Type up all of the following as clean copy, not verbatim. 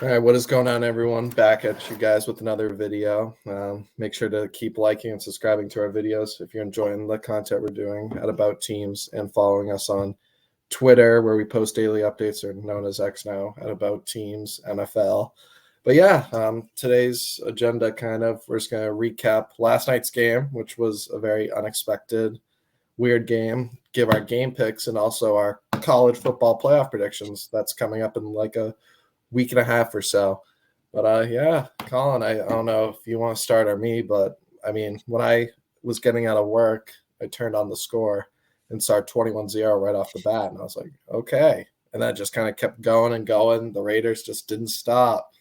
All right, what is going on, everyone? Back at you guys with another video. Make sure to keep liking and subscribing to our videos if you're enjoying the content we're doing at About Teams, and following us on Twitter, where we post daily updates, or known as X now, at About Teams NFL. But yeah, today's agenda we're just going to recap last night's game, which was a very unexpected, weird game, give our game picks, and also our college football playoff predictions. That's coming up in like a week and a half or so. But yeah, Colin, I don't know if you want to start or me, but I mean, when I was getting out of work, I turned on the score and saw 21-0 right off the bat. And I was like, okay. And that just kind of kept going and going. The Raiders just didn't stop.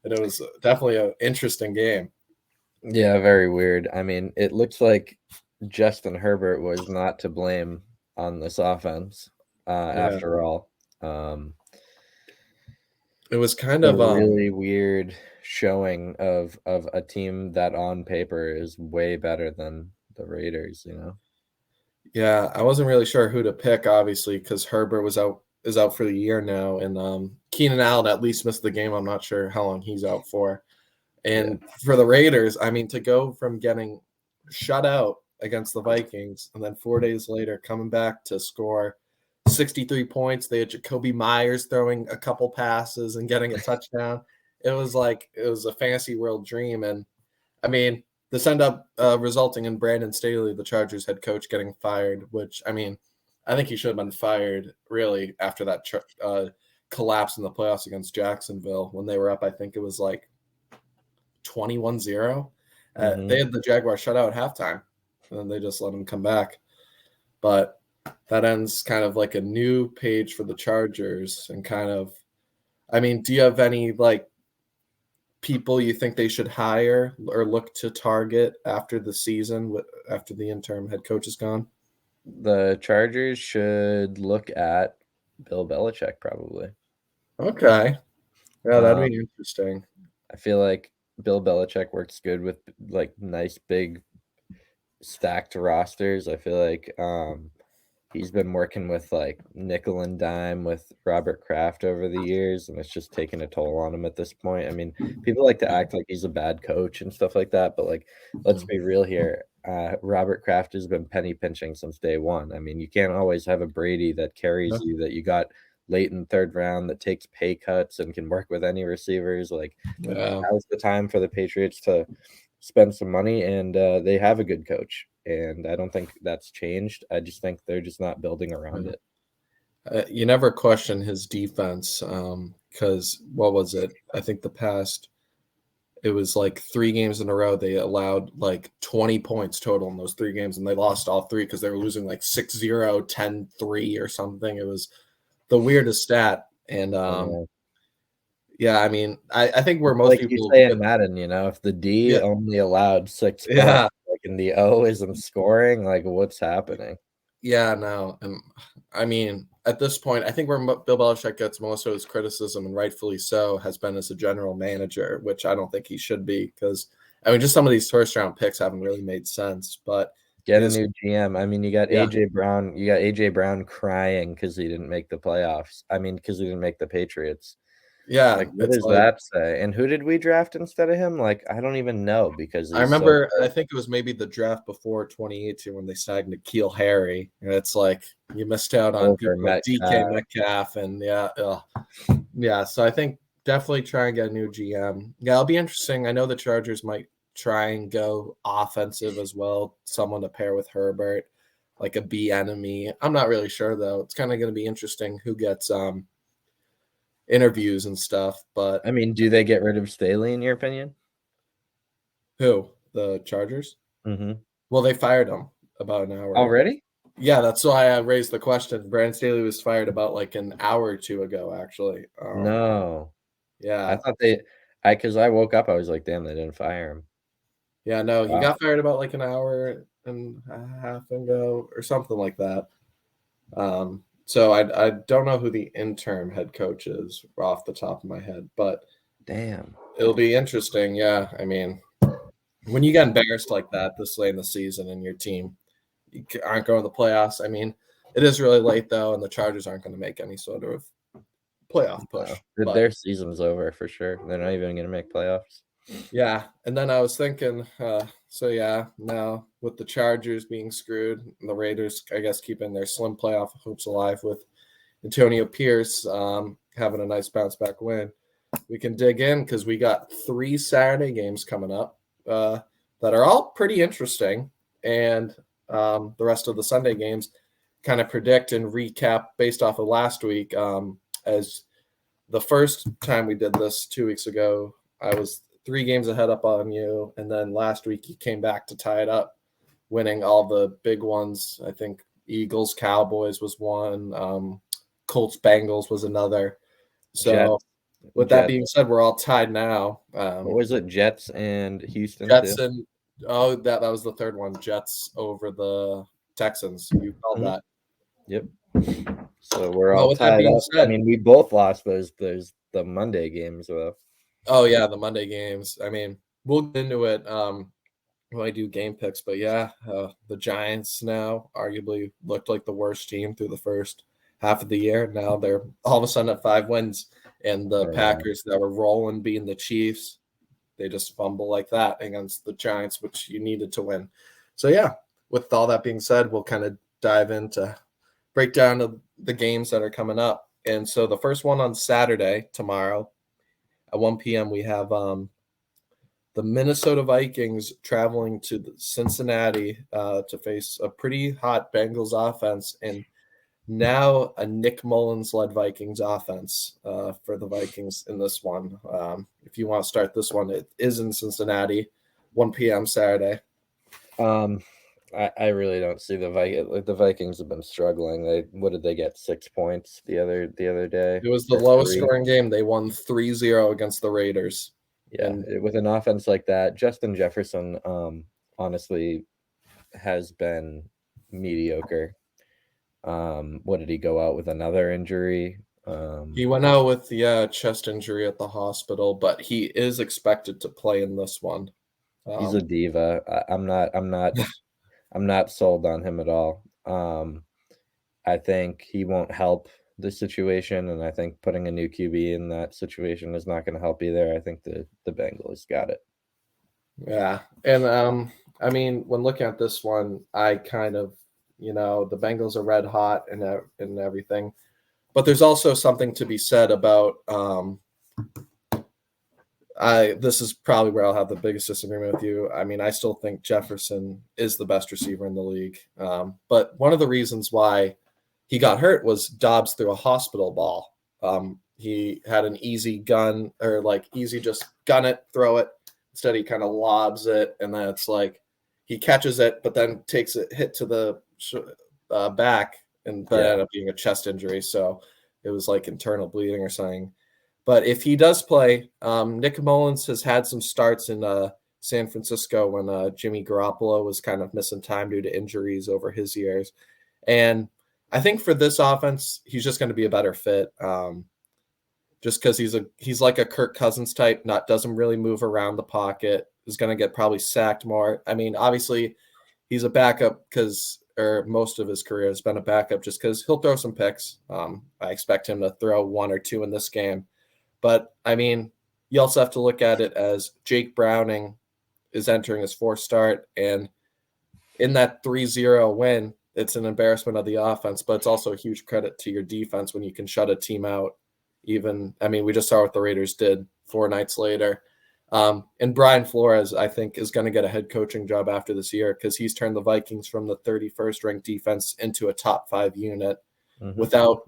And it was definitely an interesting game. Yeah, very weird. I mean, it looks like Justin Herbert was not to blame on this offense after all. It was kind A of really weird showing of a team that on paper is way better than the Raiders, you know? Yeah, I wasn't really sure who to pick, obviously, because Herbert is out for the year now, and Keenan Allen at least missed the game. I'm not sure how long he's out for. And for the Raiders, I mean, to go from getting shut out against the Vikings and then 4 days later coming back to score 63 points. They had Jacoby Myers throwing a couple passes and getting a touchdown. It was a fantasy world dream. And I mean, this ended up resulting in Brandon Staley, the Chargers head coach, getting fired, which, I mean, I think he should have been fired really after that collapse in the playoffs against Jacksonville when they were up. I think it was like 21-0. They had the Jaguars shut out at halftime, and then they just let them come back. But that ends kind of like a new page for the Chargers. And I mean, do you have any people you think they should hire or look to target after the season, after the interim head coach is gone? The Chargers should look at Bill Belichick, probably. Okay. Yeah, that'd be interesting. I feel like Bill Belichick works good with like nice big stacked rosters. I feel like he's been working with like nickel and dime with Robert Kraft over the years, and it's just taking a toll on him at this point. I mean, people like to act like he's a bad coach and stuff like that, but like, let's be real here. Robert Kraft has been penny pinching since day one. I mean, you can't always have a Brady that carries you, that you got late in third round, that takes pay cuts and can work with any receivers. Like, now's the time for the Patriots to spend some money, and they have a good coach, and I don't think that's changed. I just think they're just not building around it. You never question his defense because what was it? I think it was like 3 games in a row they allowed like 20 points total in those 3 games, and they lost all 3 because they were losing like 6-0, 10-3 or something. It was the weirdest stat. And yeah, I mean, I think where most like people you say in Madden, you know, if the D only allowed 6 points, like, and the O isn't scoring, like, what's happening? Yeah, no. And I mean, at this point, I think where Bill Belichick gets most of his criticism, and rightfully so, has been as a general manager, which I don't think he should be, because I mean, just some of these first round picks haven't really made sense. But get a new GM. I mean, you got AJ Brown. You got AJ Brown crying because he didn't make the playoffs. I mean, because he didn't make the Patriots. Yeah, like, what does that say? And who did we draft instead of him? Like, I don't even know, because I remember, I think it was maybe the draft before 2018 when they signed N'Keal Harry, and it's like you missed out on people like DK Metcalf, and yeah. So I think definitely try and get a new GM. Yeah, it'll be interesting. I know the Chargers might try and go offensive as well, someone to pair with Herbert, like a B enemy. I'm not really sure though. It's kind of going to be interesting who gets interviews and stuff. But I mean, do they get rid of Staley in your opinion? Who? The Chargers? Well, they fired him about an hour already ago. Yeah, that's why I raised the question. Brandon Staley was fired about like an hour or 2 ago, actually. No. Yeah. I thought because I woke up, I was like, damn, they didn't fire him. Yeah, no, he got fired about like an hour and a half ago or something like that. So I don't know who the interim head coach is off the top of my head, but damn, it'll be interesting. Yeah, I mean, when you get embarrassed like that this late in the season and your team aren't going to the playoffs, I mean, it is really late though, and the Chargers aren't going to make any sort of playoff push. But Their season's over for sure. They're not even going to make playoffs. yeah, and then I was thinking, so yeah, now with the Chargers being screwed, and the Raiders, I guess, keeping their slim playoff hopes alive with Antonio Pierce having a nice bounce back win, we can dig in because we got 3 Saturday games coming up that are all pretty interesting, and the rest of the Sunday games kind of predict and recap based off of last week. As the first time we did this 2 weeks ago, I was 3 games ahead up on you, and then last week you came back to tie it up, winning all the big ones. I think Eagles, Cowboys was one, Colts, Bengals was another. So with that being said, we're all tied now. What was it? Jets and Houston. Jets too? And that was the third one. Jets over the Texans. You called that. Yep. So we're all tied up. I mean, we both lost those the Monday games though. Oh yeah, the Monday games. I mean, we'll get into it when I do game picks, but yeah, the Giants now arguably looked like the worst team through the first half of the year. Now they're all of a sudden at 5 wins, and the Packers that were rolling, being the Chiefs, they just fumble like that against the Giants, which you needed to win. So yeah, with all that being said, we'll kind of dive into break down the games that are coming up. And so the first one on Saturday, tomorrow, at 1 p.m., we have the Minnesota Vikings traveling to Cincinnati to face a pretty hot Bengals offense, and now a Nick Mullins-led Vikings offense for the Vikings in this one. If you want to start this one, it is in Cincinnati, 1 p.m. Saturday. I really don't see the Vikings. The Vikings have been struggling. What did they get? 6 points the other day? It was the lowest scoring game. They won 3-0 against the Raiders. Yeah, and with an offense like that, Justin Jefferson honestly has been mediocre. What did he go out with? Another injury? He went out with chest injury at the hospital, but he is expected to play in this one. He's a diva. I'm not sold on him at all. I think he won't help the situation, and I think putting a new QB in that situation is not going to help either. I think the Bengals got it. Yeah, and I mean, when looking at this one, I kind of, the Bengals are red hot and everything, but there's also something to be said about this is probably where I'll have the biggest disagreement with you. I mean, I still think Jefferson is the best receiver in the league. But one of the reasons why he got hurt was Dobbs threw a hospital ball. He had an easy gun, or easy just gun it, throw it. Instead, he kind of lobs it, and then it's like he catches it, but then takes a hit to the back, and that ended up being a chest injury. So it was like internal bleeding or something. But if he does play, Nick Mullins has had some starts in San Francisco when Jimmy Garoppolo was kind of missing time due to injuries over his years. And I think for this offense, he's just going to be a better fit. Just because he's like a Kirk Cousins type, doesn't really move around the pocket, is going to get probably sacked more. I mean, obviously, he's a backup or most of his career has been a backup just because he'll throw some picks. I expect him to throw 1 or 2 in this game. But, I mean, you also have to look at it as Jake Browning is entering his 4th start. And in that 3-0 win, it's an embarrassment of the offense, but it's also a huge credit to your defense when you can shut a team out. We just saw what the Raiders did 4 nights later. And Brian Flores, I think, is going to get a head coaching job after this year because he's turned the Vikings from the 31st ranked defense into a top 5 unit without,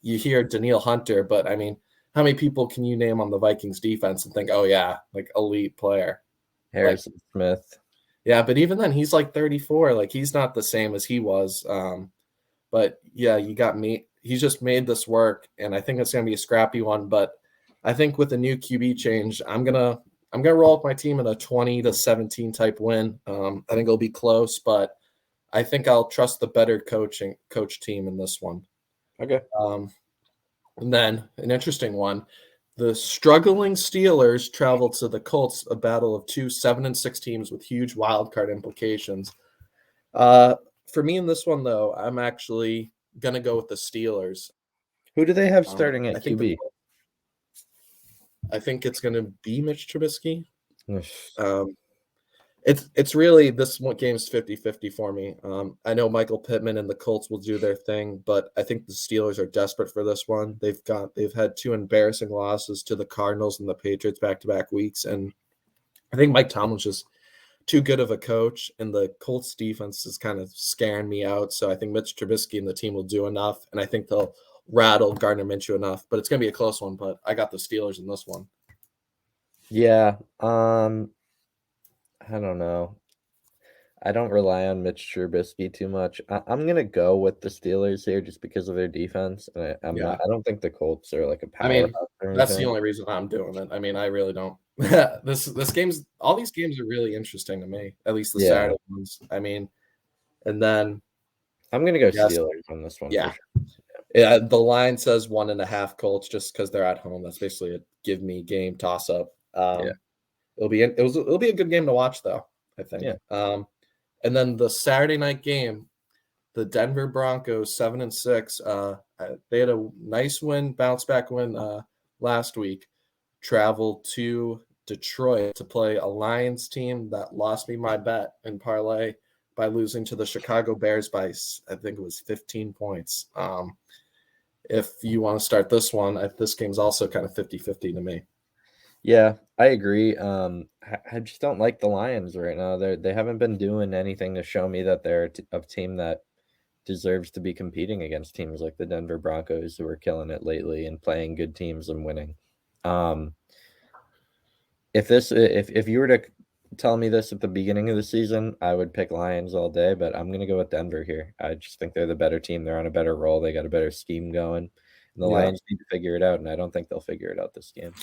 you hear Danielle Hunter, but, I mean, how many people can you name on the Vikings defense and think, oh, yeah, elite player? Harrison Smith. Yeah, but even then, he's 34. He's not the same as he was. But, yeah, you got me. He's just made this work, and I think it's going to be a scrappy one. But I think with a new QB change, I'm gonna roll with my team in a 20-17 type win. I think it'll be close, but I think I'll trust the better coach team in this one. Okay. And then an interesting one. The struggling Steelers travel to the Colts, a battle of 2 7-6 teams with huge wild card implications. For me in this one, though, I'm actually going to go with the Steelers. Who do they have starting at I think QB? I think it's going to be Mitch Trubisky. Oof. It's really this one game's 50-50 for me. I know Michael Pittman and the Colts will do their thing, but I think the Steelers are desperate for this one. They've had 2 embarrassing losses to the Cardinals and the Patriots back-to-back weeks, and I think Mike Tomlin's just too good of a coach, and the Colts defense is kind of scaring me out. So I think Mitch Trubisky and the team will do enough, and I think they'll rattle Gardner Minshew enough. But it's going to be a close one, but I got the Steelers in this one. Yeah. I don't know. I don't rely on Mitch Trubisky too much. I'm gonna go with the Steelers here just because of their defense. And I'm Yeah. not. I don't think the Colts are like a I mean, powerhouse or that's the anything. only reason I'm doing it. I mean, I really don't. All these games are really interesting to me, at least the Yeah. Saturday ones. I mean, and then I'm gonna go Yes. Steelers on this one. Yeah. For sure. Yeah, the line says 1.5 Colts just because they're at home. That's basically a give me game toss up. Yeah. It'll be a good game to watch though, I think. Yeah. And then the Saturday night game, the Denver Broncos 7-6. They had a nice win, bounce back win last week. Traveled to Detroit to play a Lions team that lost me my bet in parlay by losing to the Chicago Bears by, I think it was 15 points. If you want to start this one, this game's also kind of 50-50 to me. Yeah, I agree. I just don't like the Lions right now. They haven't been doing anything to show me that they're a team that deserves to be competing against teams like the Denver Broncos, who are killing it lately and playing good teams and winning. If you were to tell me this at the beginning of the season, I would pick Lions all day, but I'm gonna go with Denver here. I just think they're the better team. They're on a better roll. They got a better scheme going. And the Lions need to figure it out, and I don't think they'll figure it out this game.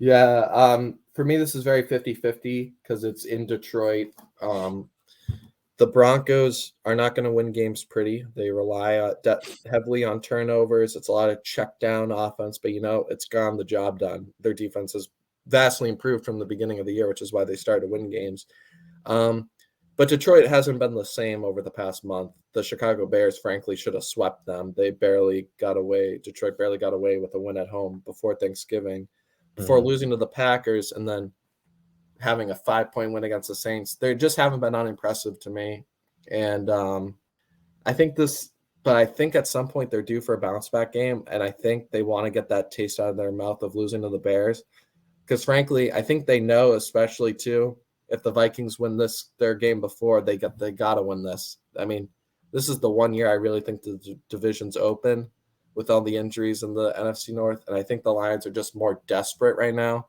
Yeah, for me, this is very 50-50 because it's in Detroit. The Broncos are not going to win games pretty. They rely heavily on turnovers. It's a lot of check down offense, but it's gotten the job done. Their defense has vastly improved from the beginning of the year, which is why they started to win games. But Detroit hasn't been the same over the past month. The Chicago Bears, frankly, should have swept them. Detroit barely got away with a win at home before Thanksgiving, before losing to the Packers and then having a 5-point win against the Saints. They just haven't been unimpressive to me. And I think at some point they're due for a bounce back game. And I think they want to get that taste out of their mouth of losing to the Bears. Because frankly, I think they know, especially too, if the Vikings win their game before, they got to win this. I mean, this is the one year I really think the division's open with all the injuries in the NFC North. And I think the Lions are just more desperate right now.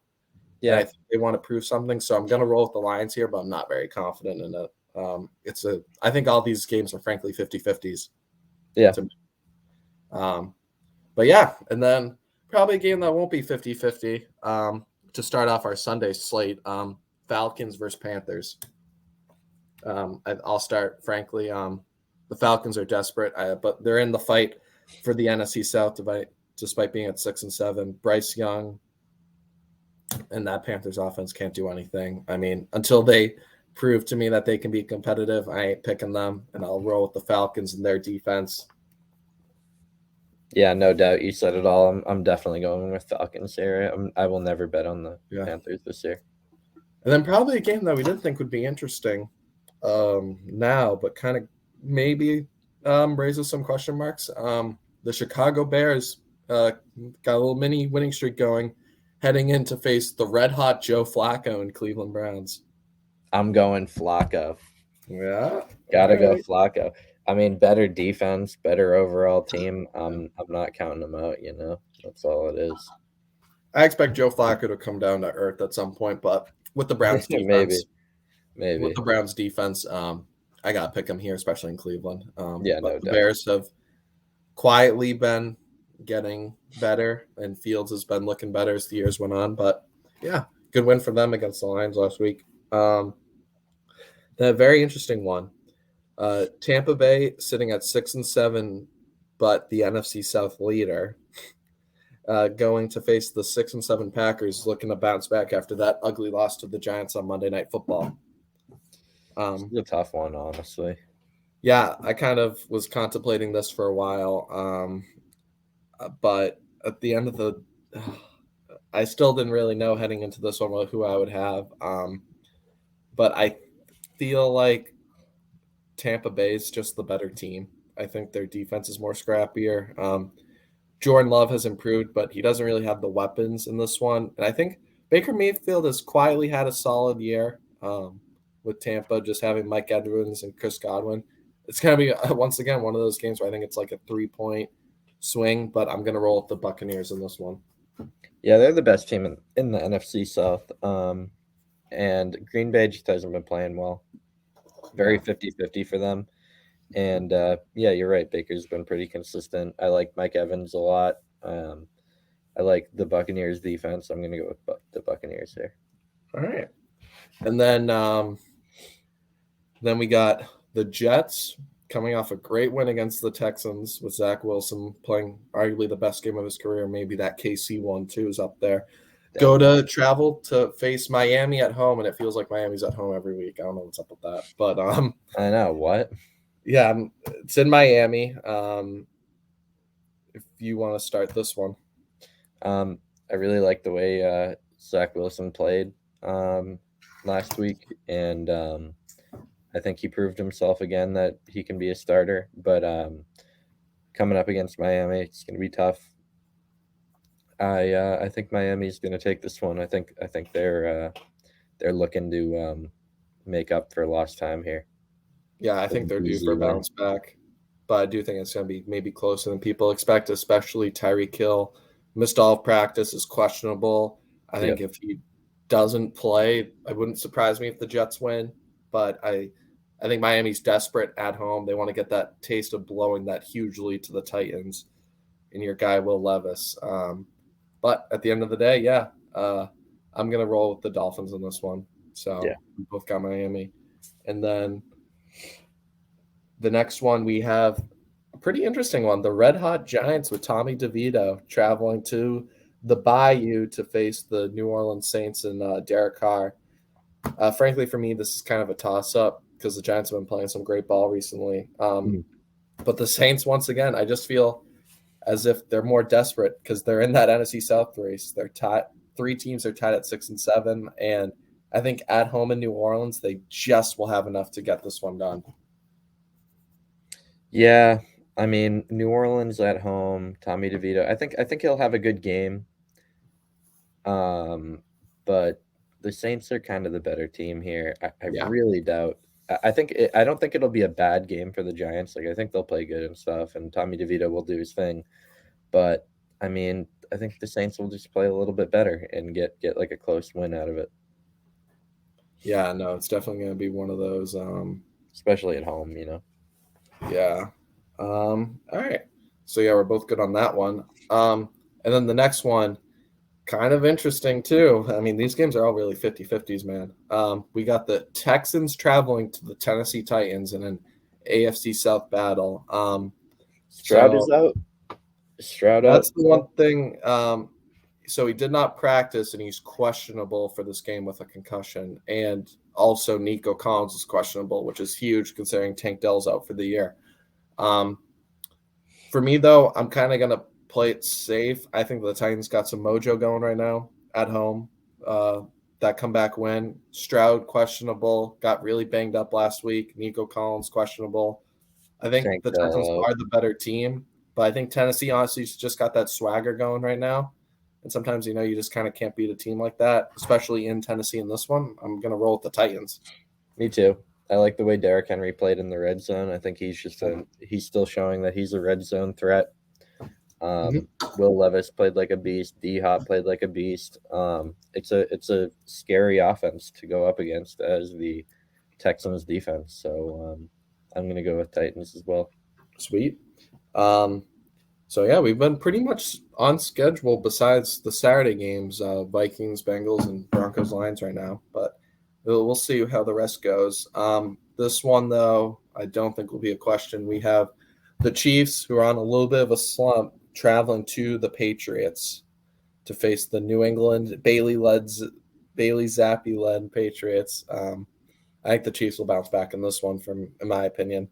Yeah, I think they want to prove something. So I'm going to roll with the Lions here, but I'm not very confident in it. I think all these games are frankly 50-50s. Yeah. But yeah, and then probably a game that won't be 50-50 to start off our Sunday slate. Falcons versus Panthers. I'll start, frankly. The Falcons are desperate, but they're in the fight for the NFC South despite being at 6-7. Bryce Young and that Panthers offense can't do anything. I mean, until they prove to me that they can be competitive, I ain't picking them, and I'll roll with the Falcons and their defense. Yeah, no doubt. You said it all. I'm definitely going with Falcons here. I will never bet on the Panthers this year. And then probably a game that we didn't think would be interesting now, but kind of maybe raises some question marks. The Chicago Bears got a little mini winning streak going, heading in to face the red-hot Joe Flacco and Cleveland Browns. I'm going Flacco. Yeah. Gotta go Flacco. I mean, better defense, better overall team. I'm not counting them out, That's all it is. I expect Joe Flacco to come down to earth at some point, but with the Browns defense, maybe. With the Browns defense, I got to pick them here, especially in Cleveland. No doubt. The doubt. Bears have quietly been getting better, and Fields has been looking better as the years went on. But yeah, good win for them against the Lions last week. The very interesting one, Tampa Bay sitting at 6-7, but the NFC South leader, going to face the 6-7 Packers, looking to bounce back after that ugly loss to the Giants on Monday Night Football. It's a tough one, honestly. Yeah, I kind of was contemplating this for a while, but at the end of I still didn't really know heading into this one who I would have. But I feel like Tampa Bay is just the better team. I think their defense is more scrappier. Jordan Love has improved, but he doesn't really have the weapons in this one. And I think Baker Mayfield has quietly had a solid year with Tampa, just having Mike Edwards and Chris Godwin. It's going to be, once again, one of those games where I think it's like a 3-point swing, but I'm going to roll with the Buccaneers in this one. Yeah, they're the best team in the NFC South. And Green Bay just hasn't been playing well. Very 50-50 for them. And yeah, you're right. Baker's been pretty consistent. I like Mike Evans a lot. I like the Buccaneers defense. I'm going to go with the Buccaneers here. All right. And then we got the Jets coming off a great win against the Texans with Zach Wilson playing arguably the best game of his career. Maybe that KC one too is up there. Go to travel to face Miami at home, and it feels like Miami's at home every week. I don't know what's up with that, but I know what. Yeah, it's in Miami. If you want to start this one, I really like the way Zach Wilson played last week, and I think he proved himself again that he can be a starter. But coming up against Miami, it's going to be tough. I think Miami's going to take this one. I think they're looking to make up for lost time here. Yeah, I think they're due for a bounce back, but I do think it's going to be maybe closer than people expect, especially Tyreek Hill. Missed all of practice, is questionable. I think if he doesn't play, it wouldn't surprise me if the Jets win. But I think Miami's desperate at home. They want to get that taste of blowing that huge lead to the Titans and your guy Will Levis. But at the end of the day, I'm going to roll with the Dolphins in this one. So we both got Miami. And then the next one, we have a pretty interesting one. The Red Hot Giants with Tommy DeVito traveling to the Bayou to face the New Orleans Saints and Derek Carr. Frankly, for me, this is kind of a toss-up because the Giants have been playing some great ball recently. But the Saints, once again, I just feel as if they're more desperate because they're in that NFC South race. They're tied. 3 teams are tied at 6 and 7, and I think at home in New Orleans, they just will have enough to get this one done. Yeah, I mean, New Orleans at home, Tommy DeVito. I think he'll have a good game. But the Saints are kind of the better team here. I really doubt. I don't think it'll be a bad game for the Giants. Like I think they'll play good and stuff, and Tommy DeVito will do his thing. But I mean, I think the Saints will just play a little bit better and get like a close win out of it. Yeah, no, it's definitely going to be one of those. Especially at home, you know. Yeah. All right. So yeah, we're both good on that one. And then the next one, kind of interesting too. I mean, these games are all really 50-50s, man. We got the Texans traveling to the Tennessee Titans in an AFC South battle. Stroud is out. Stroud out. That's the one thing. So he did not practice, and he's questionable for this game with a concussion. And also Nico Collins is questionable, which is huge considering Tank Dell's out for the year. For me, though, I'm kind of going to play it safe. I think the Titans got some mojo going right now at home. That comeback win. Stroud questionable, got really banged up last week. Nico Collins questionable. I think the Titans are the better team, but I think Tennessee honestly just got that swagger going right now. And sometimes, you just kind of can't beat a team like that, especially in Tennessee in this one. I'm going to roll with the Titans. Me too. I like the way Derrick Henry played in the red zone. I think he's still showing that he's a red zone threat. Will Levis played like a beast. D-Hop played like a beast. It's a scary offense to go up against as the Texans defense. So I'm going to go with Titans as well. Sweet. So yeah, we've been pretty much on schedule besides the Saturday games, Vikings, Bengals, and Broncos, Lions right now. But we'll see how the rest goes. This one, though, I don't think will be a question. We have the Chiefs, who are on a little bit of a slump, traveling to the Patriots to face the New England Bailey Zappi-led Patriots. I think the Chiefs will bounce back in this one, in my opinion.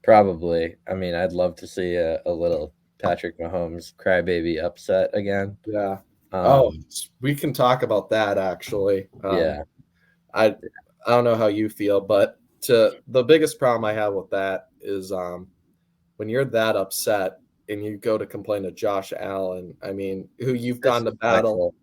Probably. I mean, I'd love to see a little Patrick Mahomes crybaby upset again. Yeah. Um, We can talk about that actually. yeah, I I don't know how you feel, but the biggest problem I have with that is when you're that upset and you go to complain to Josh Allen. I mean, who disrespectful.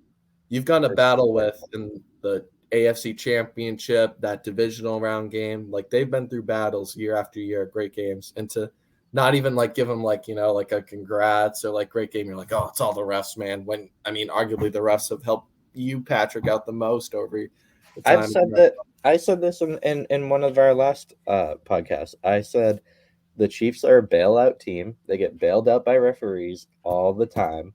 you've gone to battle with Disrespectful. in the AFC Championship, that divisional round game. Like they've been through battles year after year, great games, and to not even like give them like like a congrats or like great game. You're like, oh, it's all the refs, man. When I mean, arguably the refs have helped you, Patrick, out the most over the I've time. said that. I said this in one of our last podcasts. I said the Chiefs are a bailout team. They get bailed out by referees all the time.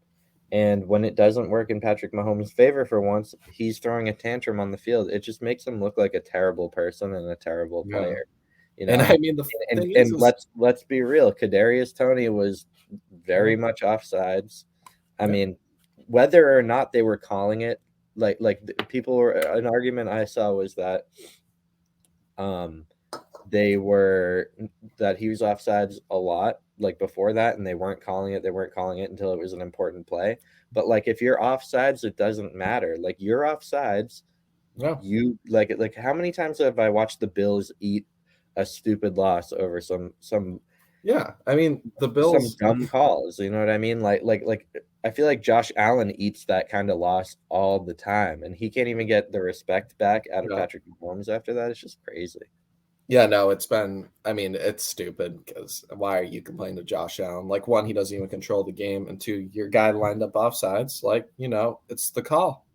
And when it doesn't work in Patrick Mahomes' favor for once, he's throwing a tantrum on the field. It just makes him look like a terrible person and a terrible Yeah. player. You And know? I mean, the And thing and is let's be real. Kadarius Toney was yeah, very much offsides. I yeah, mean, whether or not they were calling it, people were an argument I saw was that um they were that he was offsides a lot like before that, and they weren't calling it. They weren't calling it until it was an important play. But like if you're offsides, it doesn't matter. Like you're offsides, yeah, you like how many times have I watched the Bills eat a stupid loss over yeah. I mean, the some Bills. dumb calls? You know what I mean? Like I feel like Josh Allen eats that kind of loss all the time, and he can't even get the respect back out of Yeah, Patrick Mahomes after that. It's just crazy. yeah. No, it's been. I mean, it's stupid because why are you complaining to Josh Allen? Like, one, he doesn't even control the game, and two, your guy lined up offsides. Like, it's the call.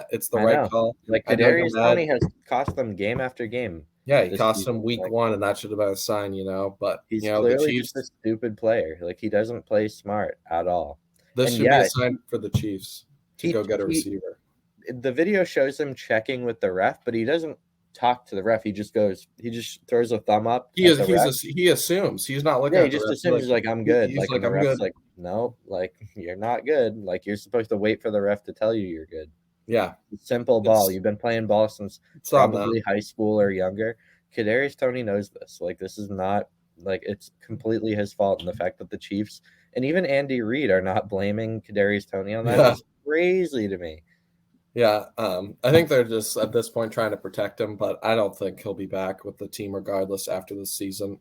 It's the I right know. call. Like I know you're Kadarius mad. Toney has cost them game after game Yeah, he this cost him season. week Like one, and that should have been a sign. But he's the clearly just a Chiefs. stupid player. Like he doesn't play smart at all. This And should be a yeah, sign for the Chiefs to he go get a he receiver. the video shows him checking with the ref, but he doesn't talk to the ref. He just throws a thumb up He at is. the ref. He assumes he's not looking Yeah, he at the just ref. assumes he's like, I'm good. He's Like, like, and the I'm ref's good. like, no, like you're not good. Like you're supposed to wait for the ref to tell you you're good. Yeah, Simple ball. it's You've been playing ball since it's on them. probably high school or younger. Kadarius Toney knows this. Like this is not like it's completely his fault. And the fact that the Chiefs and even Andy Reid are not blaming Kadarius Toney on that Yeah. is crazy to me. Yeah, I think they're just at this point trying to protect him, but I don't think he'll be back with the team regardless after this season.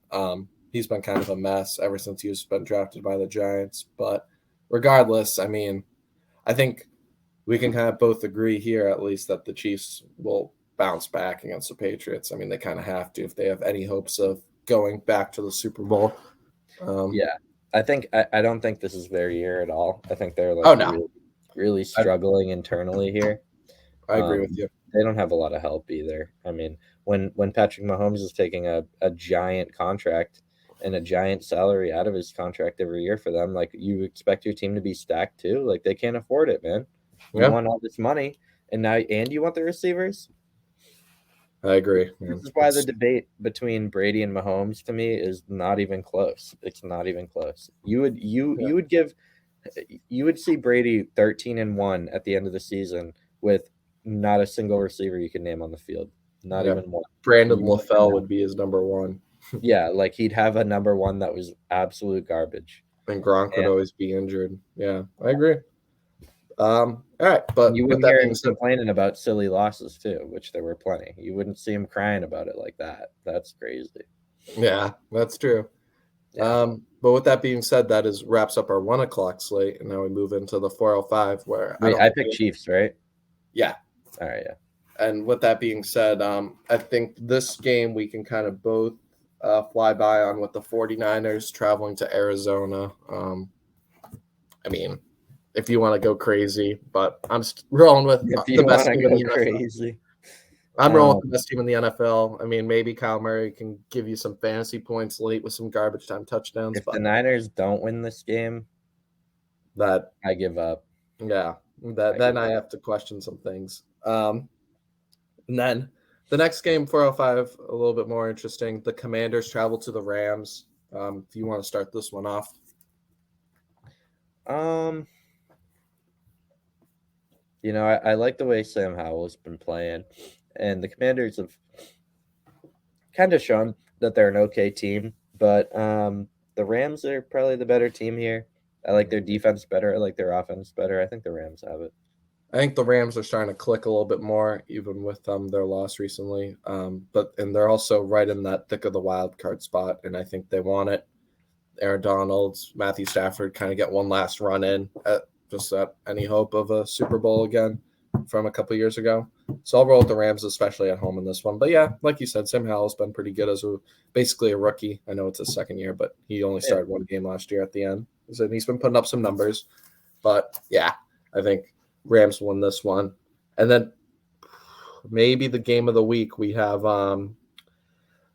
He's been kind of a mess ever since he's been drafted by the Giants. But regardless, I mean, I think we can kind of both agree here at least that the Chiefs will bounce back against the Patriots. I mean, they kind of have to if they have any hopes of going back to the Super Bowl. Yeah. I don't think this is their year at all. I think they're Oh like no, really, really struggling internally here. I agree with you. They don't have a lot of help either. I mean, when Patrick Mahomes is taking a giant contract and a giant salary out of his contract every year for them, like you expect your team to be stacked too. Like they can't afford it, man. You Yeah, want all this money, and you want the receivers. I agree. This Man. is why the debate between Brady and Mahomes to me is not even close. It's not even close. You would see Brady 13-1 at the end of the season with not a single receiver you can name on the field. Not Yeah. even one. Brandon You would LaFell not. would be his number one. Yeah, like he'd have a number one that was absolute garbage. And Gronk would And always be injured. Yeah, I agree. All right, but you with wouldn't that hear being him said, complaining about silly losses too, which there were plenty. You wouldn't see him crying about it like that. That's crazy. yeah, that's true. Yeah. But with that being said, that is wraps up our 1 o'clock slate, and now we move into the 4:05, where I Wait, don't I think picked Chiefs, right? yeah. All right, yeah. And with that being said, I think this game we can kind of both fly by on with the 49ers traveling to Arizona. I mean, if you want to go crazy, but I'm rolling with If the you want best to team in the go NFL. crazy. I'm rolling with the best team in the NFL. I mean, maybe Kyle Murray can give you some fantasy points late with some garbage time touchdowns, If the but Niners don't win this game, that, I give up. yeah, I then give I up. have to question some things. And then the next game, 4:05, a little bit more interesting. The Commanders travel to the Rams. If you want to start this one off, Um, I like the way Sam Howell's been playing, and the Commanders have kind of shown that they're an okay team, but the Rams are probably the better team here. I like their defense better. I like their offense better. I think the Rams have it. I think the Rams are starting to click a little bit more, even with their loss recently. And they're also right in that thick of the wild card spot, and I think they want it. Aaron Donalds, Matthew Stafford kind of get one last run in at any hope of a Super Bowl again from a couple years ago. So I'll roll with the Rams, especially at home in this one. But yeah, like you said, Sam Howell's been pretty good as basically a rookie. I know it's his second year, but he only started one game last year at the end. And he's been putting up some numbers. But yeah, I think Rams won this one. And then maybe the game of the week, we have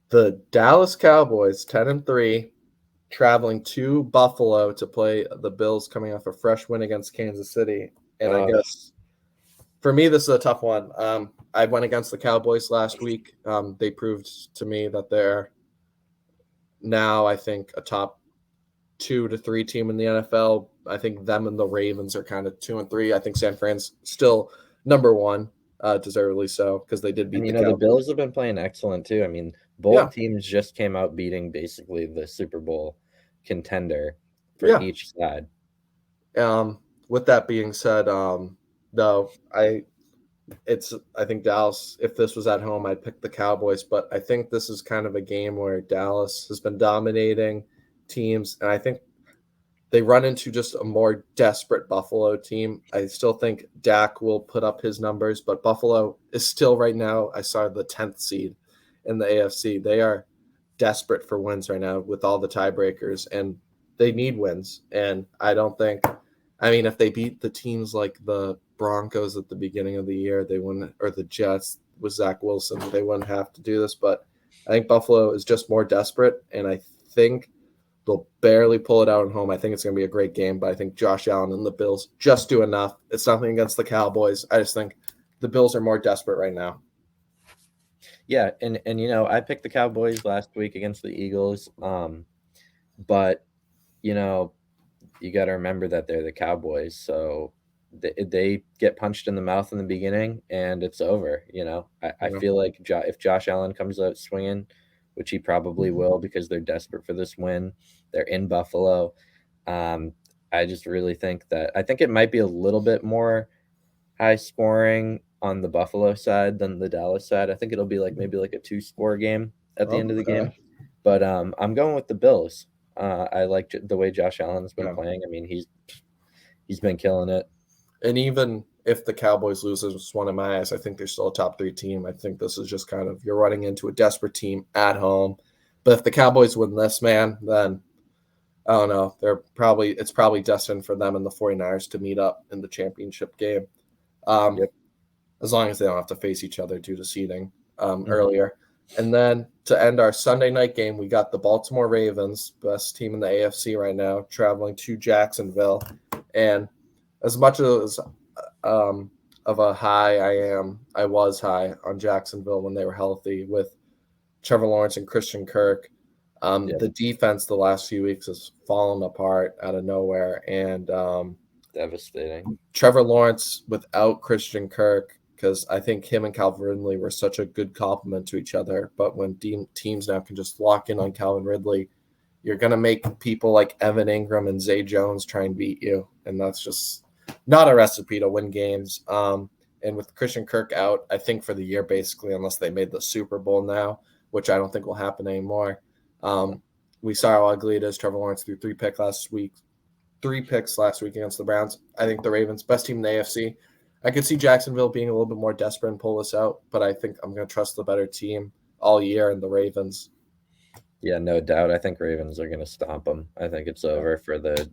the Dallas Cowboys, 10-3, traveling to Buffalo to play the Bills, coming off a fresh win against Kansas City. And I guess for me, this is a tough one. I went against the Cowboys last week. They proved to me that they're now, I think, a top 2 to 3 team in the NFL. I think them and the Ravens are kind of 2 and 3. I think San Fran's still number 1, deservedly so, because they did beat the Cowboys. The Bills have been playing excellent too. I mean, both teams just came out beating basically the Super Bowl contender for each side. With that being said, though, I think Dallas, if this was at home, I'd pick the Cowboys, but I think this is kind of a game where Dallas has been dominating teams, and I think they run into just a more desperate Buffalo team. I still think Dak will put up his numbers, but Buffalo is still right now, I saw the 10th seed in the AFC. They are desperate for wins right now with all the tiebreakers, and they need wins. And I don't think, if they beat the teams like the Broncos at the beginning of the year, they wouldn't, or the Jets with Zach Wilson, they wouldn't have to do this. But I think Buffalo is just more desperate, and I think they'll barely pull it out at home. I think it's going to be a great game, but I think Josh Allen and the Bills just do enough. It's nothing against the Cowboys. I just think the Bills are more desperate right now. Yeah, and I picked the Cowboys last week against the Eagles, but you got to remember that they're the Cowboys, so they get punched in the mouth in the beginning, and it's over. I feel like if Josh Allen comes out swinging, which he probably will because they're desperate for this win, they're in Buffalo. I just really think it might be a little bit more high scoring on the Buffalo side than the Dallas side. I think it'll be maybe a 2-score game at the end of the game. But I'm going with the Bills. I like the way Josh Allen's been playing. I mean, he's been killing it. And even if the Cowboys lose this one in my eyes, I think they're still a top 3 team. I think this is just kind of, you're running into a desperate team at home. But if the Cowboys win this, man, then I don't know. It's probably destined for them and the 49ers to meet up in the championship game. As long as they don't have to face each other due to seeding earlier. And then to end our Sunday night game, we got the Baltimore Ravens, best team in the AFC right now, traveling to Jacksonville. And as much as of a high I was high on Jacksonville when they were healthy with Trevor Lawrence and Christian Kirk. The defense the last few weeks has fallen apart out of nowhere, and devastating. Trevor Lawrence without Christian Kirk, because I think him and Calvin Ridley were such a good complement to each other. But when teams now can just lock in on Calvin Ridley, you're going to make people like Evan Ingram and Zay Jones try and beat you. And that's just not a recipe to win games. And with Christian Kirk out, I think for the year, basically, unless they made the Super Bowl now, which I don't think will happen anymore. We saw how ugly it is. Trevor Lawrence threw 3 picks last week against the Browns. I think the Ravens, best team in the AFC. I could see Jacksonville being a little bit more desperate and pull this out, but I think I'm going to trust the better team all year in the Ravens. Yeah, no doubt. I think Ravens are going to stomp them. I think it's over for the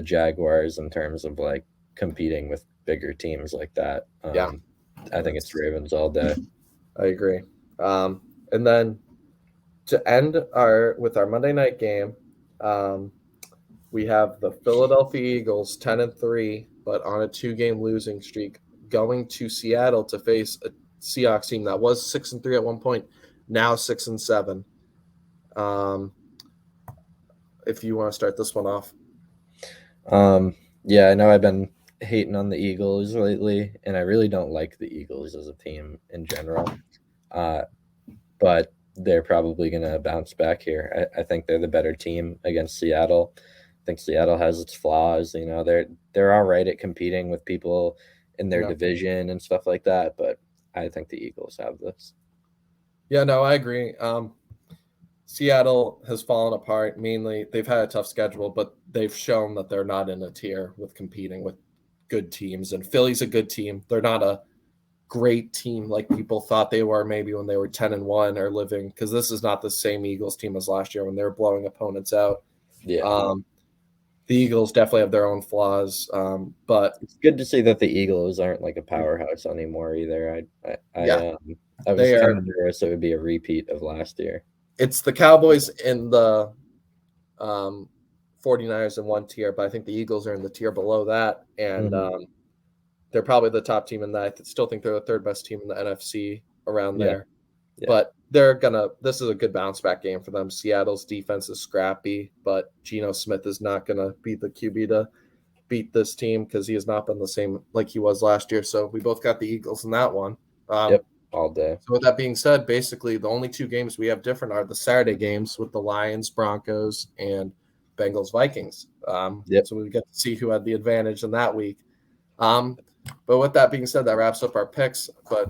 Jaguars in terms of competing with bigger teams like that. I think it's Ravens all day. I agree. And then to end with our Monday night game, we have the Philadelphia Eagles 10-3, but on a 2-game losing streak, going to Seattle to face a Seahawks team that was 6-3 at one point, now 6-7. If you want to start this one off. Yeah, I know I've been hating on the Eagles lately, and I really don't like the Eagles as a team in general. But they're probably going to bounce back here. I think they're the better team against Seattle. think Seattle has its flaws. You know, they're all right at competing with people in their Yeah. division and stuff like that, but I think the Eagles have this. Yeah, no, I agree. Seattle has fallen apart. Mainly, they've had a tough schedule, but they've shown that they're not in a tier with competing with good teams. And Philly's a good team. They're not a great team like people thought they were maybe when they were 10-1 or living, because this is not the same Eagles team as last year when they were blowing opponents out. Yeah. The Eagles definitely have their own flaws, but It's good to see that the Eagles aren't like a powerhouse anymore either. I was they kind are. of nervous it would be a repeat of last year. It's the Cowboys in the 49ers in one tier, but I think the Eagles are in the tier below that, and they're probably the top team in that. I still think they're the third best team in the NFC around there. Yeah. But this is a good bounce back game for them. Seattle's defense is scrappy, but Geno Smith is not gonna be the QB to beat this team because he has not been the same like he was last year. So we both got the Eagles in that one. Yep, all day. So with that being said, basically the only two games we have different are the Saturday games with the Lions, Broncos, and Bengals, Vikings. Yep. So we get to see who had the advantage in that week. But with that being said, that wraps up our picks. But